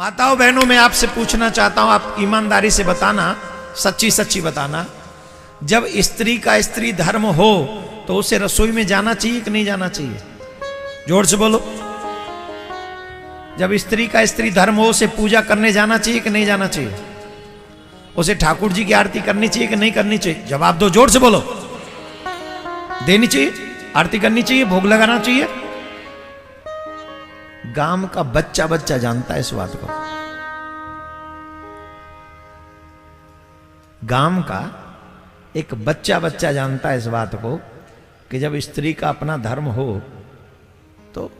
माताओं बहनों, मैं आपसे पूछना चाहता हूं, आप ईमानदारी से बताना, सच्ची सच्ची बताना, जब स्त्री का स्त्री धर्म हो तो उसे रसोई में जाना चाहिए कि नहीं जाना चाहिए? जोर से बोलो। जब स्त्री का स्त्री धर्म हो उसे पूजा करने जाना चाहिए कि नहीं जाना चाहिए? उसे ठाकुर जी की आरती करनी चाहिए कि नहीं करनी चाहिए? जवाब दो, जोर से बोलो। देनी चाहिए, आरती करनी चाहिए, भोग लगाना चाहिए। गांव का बच्चा बच्चा जानता है इस बात को। गांव का एक बच्चा बच्चा जानता है इस बात को कि जब स्त्री का अपना धर्म हो तो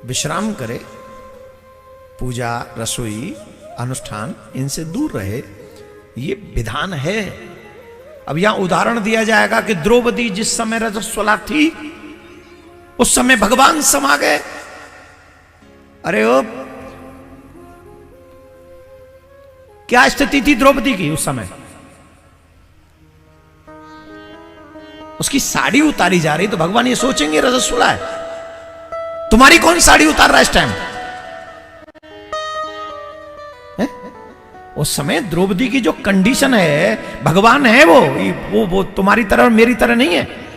विश्राम करे, पूजा, रसोई, अनुष्ठान इनसे दूर रहे, ये विधान है। अब यहां उदाहरण दिया जाएगा कि द्रौपदी जिस समय रजस्वला थी उस समय भगवान समा गए। अरे ओ, क्या स्थिति थी द्रौपदी की उस समय? उसकी साड़ी उतारी जा रही तो भगवान ये सोचेंगे रजस्वला है, तुम्हारी कौन साड़ी उतार रहा है इस टाइम? उस समय द्रौपदी की जो कंडीशन है, भगवान है वो तुम्हारी तरह और मेरी तरह नहीं है।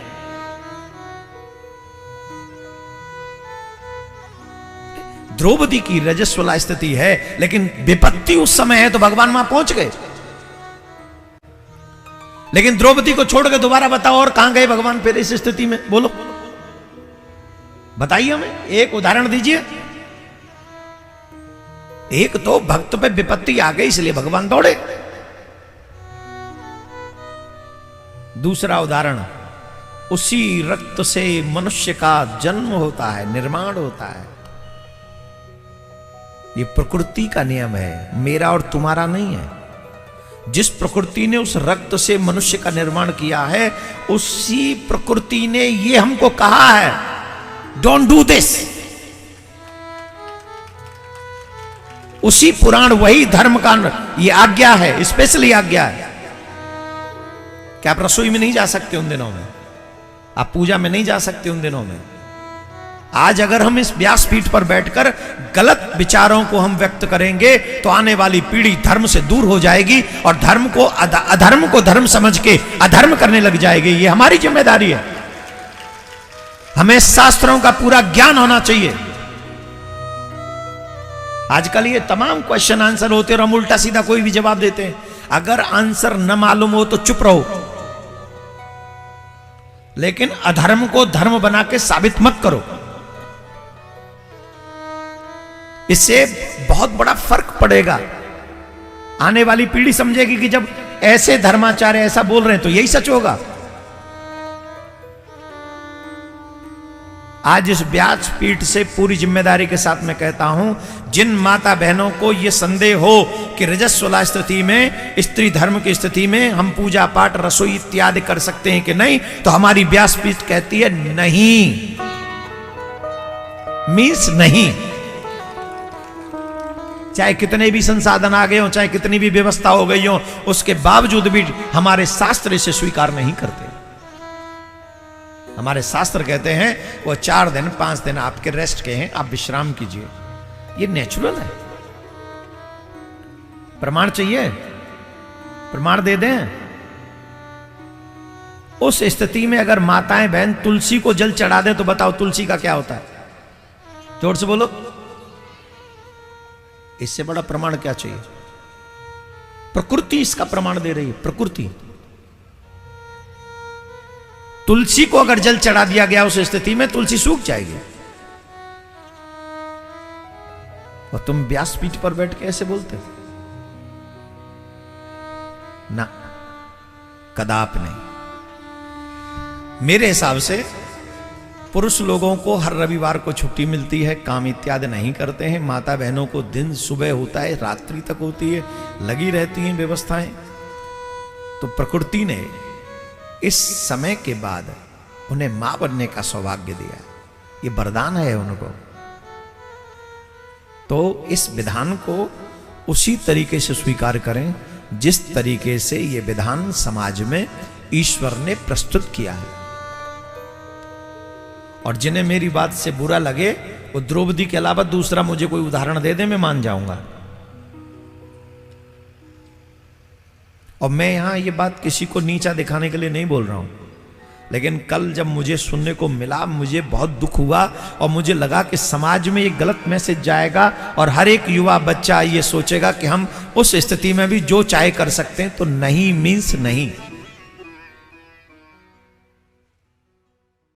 द्रौपदी की रजस्वला स्थिति है, लेकिन विपत्ति उस समय है तो भगवान वहां पहुंच गए। लेकिन द्रौपदी को छोड़ के दोबारा बताओ और कहां गए भगवान फिर इस स्थिति में? बोलो, बताइए हमें, एक उदाहरण दीजिए। एक तो भक्त पे विपत्ति आ गई इसलिए भगवान दौड़े। दूसरा उदाहरण, उसी रक्त से मनुष्य का जन्म होता है, निर्माण होता है। ये प्रकृति का नियम है, मेरा और तुम्हारा नहीं है। जिस प्रकृति ने उस रक्त से मनुष्य का निर्माण किया है, उसी प्रकृति ने ये हमको कहा है, डोंट डू दिस। उसी पुराण, वही धर्म का ये आज्ञा है, स्पेशली आज्ञा है कि आप रसोई में नहीं जा सकते उन दिनों में, आप पूजा में नहीं जा सकते उन दिनों में। आज अगर हम इस व्यासपीठ पर बैठकर गलत विचारों को हम व्यक्त करेंगे तो आने वाली पीढ़ी धर्म से दूर हो जाएगी और धर्म को अधर्म को धर्म समझ के अधर्म करने लग जाएगी। ये हमारी जिम्मेदारी है। हमें शास्त्रों का पूरा ज्ञान होना चाहिए। आजकल ये तमाम क्वेश्चन आंसर होते हैं और हम उल्टा सीधा कोई भी जवाब देते हैं। अगर आंसर न मालूम हो तो चुप रहो, लेकिन अधर्म को धर्म बना के साबित मत करो। इससे बहुत बड़ा फर्क पड़ेगा। आने वाली पीढ़ी समझेगी कि जब ऐसे धर्माचार्य ऐसा बोल रहे हैं तो यही सच होगा। आज इस व्यासपीठ से पूरी जिम्मेदारी के साथ मैं कहता हूं, जिन माता बहनों को यह संदेह हो कि रजस्वला स्थिति में, स्त्री धर्म की स्थिति में हम पूजा पाठ, रसोई इत्यादि कर सकते हैं कि नहीं, तो हमारी व्यासपीठ कहती है नहीं, मीन्स नहीं। चाहे कितने भी संसाधन आ गए हो, चाहे कितनी भी व्यवस्था हो गई हो, उसके बावजूद भी हमारे शास्त्र इसे स्वीकार नहीं करते। हमारे शास्त्र कहते हैं वो 4 दिन 5 दिन आपके रेस्ट के हैं, आप विश्राम कीजिए। ये नेचुरल है। प्रमाण चाहिए? प्रमाण दे दें। उस स्थिति में अगर माताएं बहन तुलसी को जल चढ़ा दें तो बताओ तुलसी का क्या होता है? जोर से बोलो। इससे बड़ा प्रमाण क्या चाहिए? प्रकृति इसका प्रमाण दे रही है। प्रकृति, तुलसी को अगर जल चढ़ा दिया गया उस स्थिति में, तुलसी सूख जाएगी। और तुम व्यासपीठ पर बैठ के ऐसे बोलते ना, कदाप नहीं। मेरे हिसाब से पुरुष लोगों को हर रविवार को छुट्टी मिलती है, काम इत्यादि नहीं करते हैं। माता बहनों को दिन सुबह होता है, रात्रि तक होती है, लगी रहती हैं व्यवस्थाएं। तो प्रकृति ने इस समय के बाद उन्हें मां बनने का सौभाग्य दिया। ये वरदान है उनको। तो इस विधान को उसी तरीके से स्वीकार करें जिस तरीके से ये विधान समाज में ईश्वर ने प्रस्तुत किया है। और जिन्हें मेरी बात से बुरा लगे वो द्रौपदी के अलावा दूसरा मुझे कोई उदाहरण दे दे, मैं मान जाऊंगा। और मैं यहां ये बात किसी को नीचा दिखाने के लिए नहीं बोल रहा हूं, लेकिन कल जब मुझे सुनने को मिला मुझे बहुत दुख हुआ और मुझे लगा कि समाज में ये गलत मैसेज जाएगा और हर एक युवा बच्चा ये सोचेगा कि हम उस स्थिति में भी जो चाहे कर सकते हैं। तो नहीं मीन्स नहीं।